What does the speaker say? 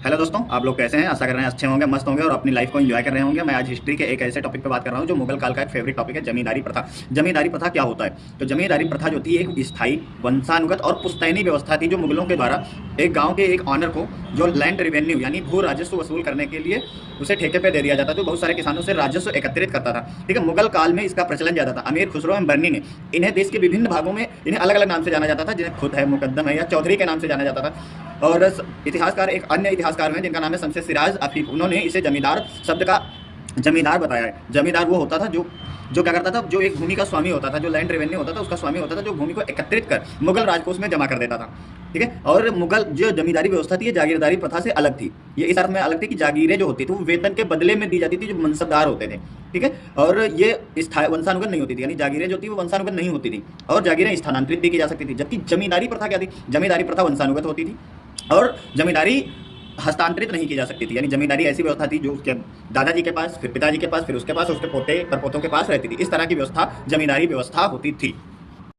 Hello दोस्तों, आप लोग कैसे हैं? आशा कर रहे हैं अच्छे होंगे, मस्त होंगे और अपनी लाइफ को एंजॉय कर रहे होंगे। मैं आज हिस्ट्री के एक ऐसे टॉपिक पे बात कर रहा हूं जो मुगल काल का एक फेवरेट टॉपिक है, जमींदारी प्रथा। जमींदारी प्रथा क्या होता है? तो जमींदारी प्रथा जो थी एक स्थायी वंशानुगत और पुश्तैनी व्यवस्था थी जो मुगलों के द्वारा एक गाँव के एक ऑनर को जो लैंड रेवेन्यू यानी भू राजस्व वसूल करने के लिए उसे ठेके पे दे दिया जाता, तो बहुत सारे किसानों से राजस्व एकत्रित करता था। ठीक है, मुगल काल में इसका प्रचलन ज़्यादा था। अमीर खुसरो एवं बर्नी ने इन्हें देश के विभिन्न भागों में इन्हें अलग अलग नाम से जाना जाता था, जिन्हें खुद है, मुकद्दम है या चौधरी के नाम से जाना जाता था। और इतिहासकार एक अन्य इतिहासकार हैं जिनका नाम है शमशेर सिराज अफीफ, उन्होंने इसे जमींदार शब्द का जमींदार बताया है। जमींदार वो होता था जो जो क्या करता था, जो एक भूमि का स्वामी होता था, जो लैंड रेवेन्यू होता था उसका स्वामी होता था, जो भूमि को एकत्रित कर मुगल राजकोष में जमा कर देता था। ठीक है, और मुगल जो जमींदारी व्यवस्था थी ये जागीरदारी प्रथा से अलग थी। ये इस अर्थ में अलग थी कि जागीरें जो होती थी वो वेतन के बदले में दी जाती थी जो मनसबदार होते थे। ठीक है, और ये स्थायी वंशानुगत नहीं होती थी, यानी जागीरें जो थी वो वंशानुगत नहीं होती थी और जागीरें स्थानांतरित भी की जा सकती थी। जबकि जमींदारी प्रथा क्या थी? जमींदारी प्रथा वंशानुगत होती थी और जमींदारी हस्तांतरित नहीं की जा सकती थी। यानी जमींदारी ऐसी व्यवस्था थी जो उसके दादाजी के पास, फिर पिताजी के पास, फिर उसके पास, उसके पोते परपोतों के पास रहती थी। इस तरह की व्यवस्था जमींदारी व्यवस्था होती थी।